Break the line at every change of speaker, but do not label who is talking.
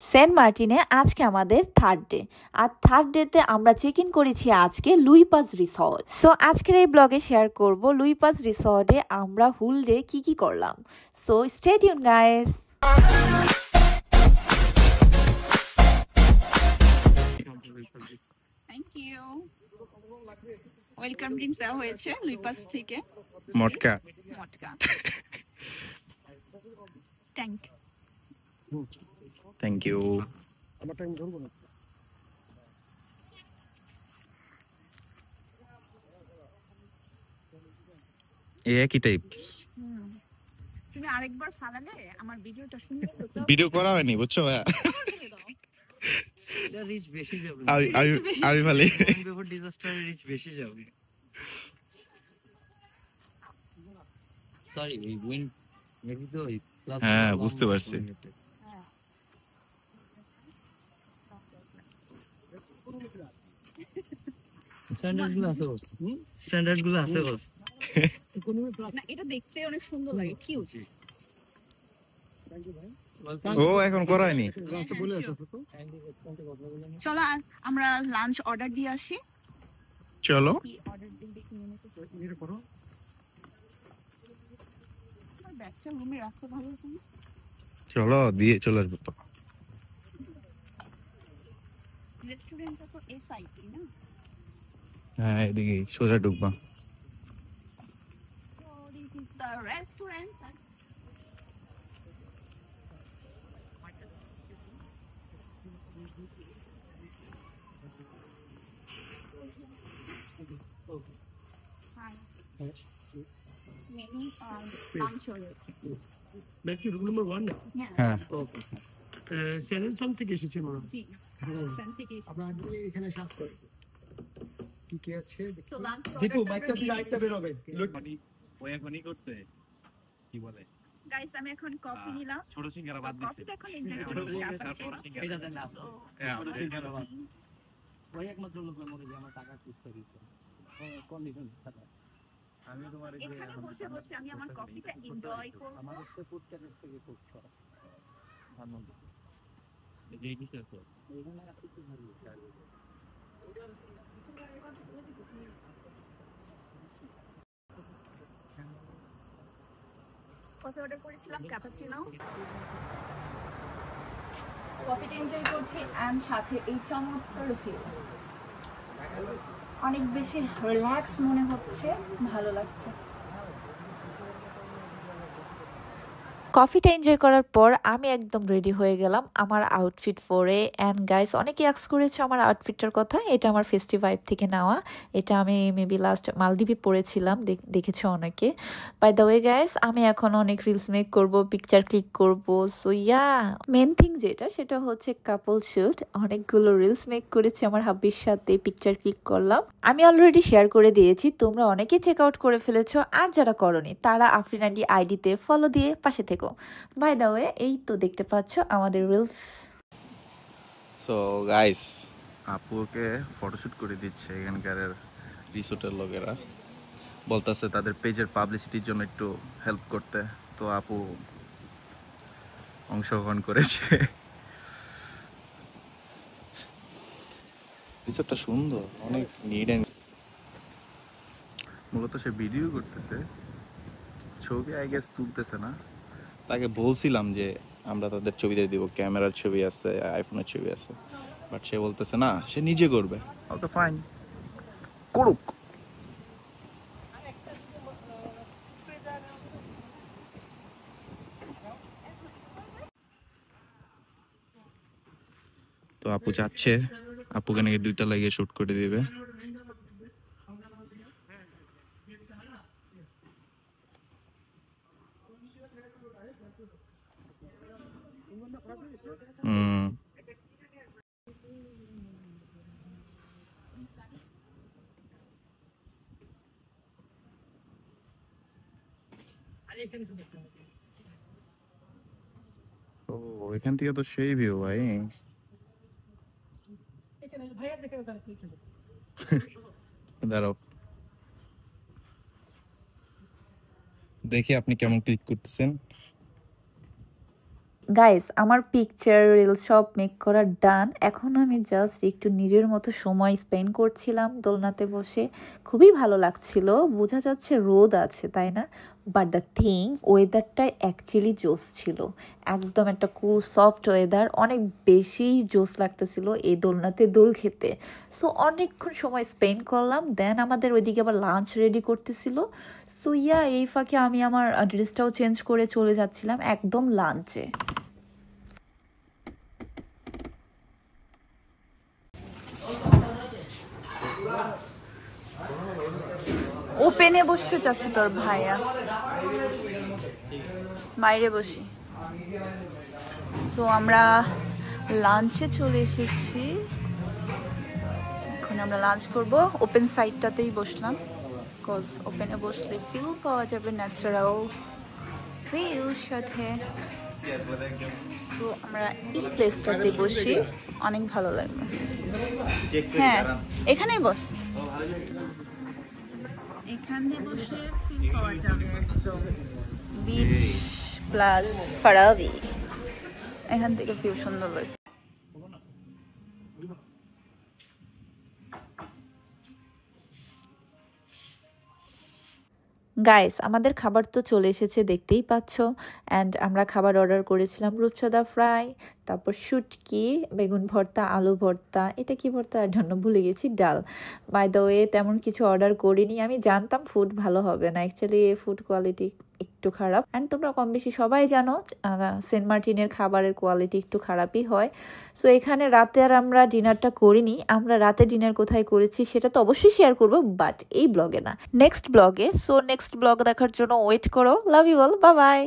Saint মার্টিনে আজকে আমাদের থার্ড ডে। আর থার্ড ডেতে আমরা চেক ইন করেছি আজকে লুই পাস রিসর্ট। সো আজকের এই ব্লগে শেয়ার করব লুই পাস রিসর্টে আমরা হুল ডে কি করলাম। So stay tune guys.
Thank you. Welcome drinks দেওয়া হয়েছে লুই পাস থেকে।
মটকা থ্যাংক ইউ। একই টাইপস।
তুমি আরেকবার ফালালে আমার ভিডিওটা সুন্দর হতো।
ভিডিও করা হয়নি বুঝছো ভাইয়া।
এটা রিচ বেশি যাবে।
আমি ভালো
বিফোর ডিজাস্টার রিচ বেশি যাবে। সরি উইন মেবি তো প্লাস।
হ্যাঁ বুঝতে পারছি।
স্ট্যান্ডার্ড গুলো আছে বস। স্ট্যান্ডার্ড গুলো আছে বস।
না এটা দেখতে অনেক সুন্দর লাগে, কিউট।
ও এখন করা হয়নি।
চলো আমরা লাঞ্চ অর্ডার দিয়ে আসি।
চলো
ব্যাগটা রুমে রাখতে ভালো হতো না?
চলো দিয়ে চলে আসবো তো।
রেস্টুরেন্টটা তো এই সাইডে না?
হ্যাঁ এদিকে সোজা ঢুকবা।
So this is the restaurant. Hi. Menu Panchole.
Back to room number 1 না?
হ্যাঁ
ওকে। সেলেনসাম থেকে এসেছে মনে হয়।
জি। San থেকে এসেছি।
আমরা আগে এখানে শ্বাস করি। কি আছে?
So lunch
দীপু
order
মাইকটা দিয়ে আরেকটা বের হবে। লুক
ওই এখনই করছে কি বলে
গাইস আমি এখন কফি নিলাম।
ছোট সিঙ্গারা বাদ দিছে।
কফিটা এখন এনজয় করছি ক্যাপাচিনো।
এটা দেন না।
হ্যাঁ ছোট সিঙ্গারা বাদ।
ওই একমাত্র লোক মরে যে আমার টাকা খুঁজতে দিতে। কন্ডিশন খাতা।
আমি তোমার এই
এখানে বসে বসে আমি আমার কফিটা এনজয় করব।
আমার হচ্ছে ফুড ক্যারেজ থেকে খুব শর্ট।
আনন্দ এই কি শেষ হলো
এখানে আর কিছু নাই।
কফি অর্ডার করেছিলাম ক্যাপাচিনো। কফিটা এনজয় করছি এন্ড সাথে এই চমৎকার ভিউ। অনেক বেশি রিল্যাক্স মনে হচ্ছে, ভালো লাগছে।
কফিটা এনজয় করার পর আমি একদম রেডি হয়ে গেলাম আমার আউটফিট পরে। অ্যান্ড গাইস অনেকে আস্ক করেছে আমার আউটফিটটার কথা। এটা আমার ফেস্টিভ ভাইব থেকে নেওয়া। এটা আমি মেবি লাস্ট মালদ্বীপে পরেছিলাম, দেখেছো অনেকে। বাই দ্য ওয়ে গাইস আমি এখন অনেক রিলস মেক করব, পিকচার ক্লিক করব। সো ইয়া মেন থিং যেটা সেটা হচ্ছে কাপল শুট। অনেকগুলো রিলস মেক করেছি আমার হাব্বির সাথে, পিকচার ক্লিক করলাম। আমি অলরেডি শেয়ার করে দিয়েছি, তোমরা অনেকে চেক আউট করে ফেলেছো। আর যারা করনি তারা আফরিন আন্টি আইডিতে ফলো দিয়ে পাশে থেকো। বাই দ্য ওয়ে এই তো দেখতে পাচ্ছ আমাদের রিলস।
সো গাইস আপুকে ফটোশুট করে দিচ্ছে এখানকার রিসোর্টের লোকেরা। বলতেছে তাদের পেজের পাবলিসিটির জন্য একটু হেল্প করতে। তো আপু অংশগ্রহণ করেছে। রিসোর্টটা সুন্দর, অনেক নিট অ্যান্ড মূলত সে ভিডিও করতেছে, ছবি আই গেস তুলতেছে না। তাকে বলছিলাম যে আমরা তাদের ছবি দিয়ে দিব, ক্যামেরার ছবি আছে, আইফোনের ছবি আছে, বাট সে বলতেছে না, সে নিজে করবে। ওকে ফাইন, করুক। তো আপু যাচ্ছে, আপুকে নাকি 2 তলায় গিয়ে শুট করে দিবে। ও এখান থেকে তো সেই ভিউ ভাই। দাঁড়াও দেখি আপনি কেমন ক্লিক করতেছেন।
গাইস আমার পিকচার রিলস সব মেক করা ডান। এখন আমি জাস্ট একটু নিজের মতো সময় স্পেন্ড করছিলাম দোলনাতে বসে, খুবই ভালো লাগছিল। বোঝা যাচ্ছে রোদ আছে তাই না, বাট দ্য থিং ওয়েদারটা অ্যাকচুয়ালি জোস ছিল, একদম একটা কুল সফট ওয়েদার, অনেক বেশি জোস লাগতেছিল এই দোলনাতে দোল খেতে। সো অনেকক্ষণ সময় স্পেন্ড করলাম, দেন আমাদের ওইদিকে আবার লাঞ্চ রেডি করতেছিল। সো ইয়া এই ফাঁকে আমি আমার ড্রেসটাও চেঞ্জ করে চলে যাচ্ছিলাম একদম লাঞ্চে। ওপেনে বসতে চাচ্ছে তোর ভাইয়া, বাইরে বসি। সো আমরা লাঞ্চে চলে এসেছি, এখন আমরা লাঞ্চ করব। ওপেন সাইডটাতেই বসলাম, বিকজ ওপেনে বসলে ফিল পাওয়া যাবে ন্যাচারাল ভিউর সাথে। সো আমরা এই প্লেসটাতে বসি, অনেক ভালো লাগবে। হ্যাঁ এখানেই বস, এখানে বসে ফিল পাওয়া যাবে একদম বিচ প্লাস ফারাবি, এখান থেকে ভিউ সুন্দর লাগে। গাইস আমাদের খাবার তো চলে এসেছে দেখতেই পাচ্ছ, অ্যান্ড আমরা খাবার অর্ডার করেছিলাম রূপচাঁদা ফ্রাই, তারপর শুটকি, বেগুন ভর্তা, আলু ভর্তা, এটা কি ভর্তা জন্য ভুলে গেছি, ডাল। বাই দ্য ওয়ে তেমন কিছু অর্ডার করিনি, আমি জানতাম ফুড ভালো হবে না, অ্যাকচুয়ালি ফুড কোয়ালিটি একটু খারাপ। অ্যান্ড তোমরা কম বেশি সবাই জানো সেন্ট মার্টিনের খাবারের কোয়ালিটি একটু খারাপই হয়। সো এখানে রাতে আর আমরা ডিনারটা করিনি, আমরা রাতে ডিনার কোথায় করেছি সেটা তো অবশ্যই শেয়ার করবো, বাট এই ব্লগে না, নেক্সট ব্লগে। সো নেক্সট ব্লগ দেখার জন্য ওয়েট করো। Love you all, bye by.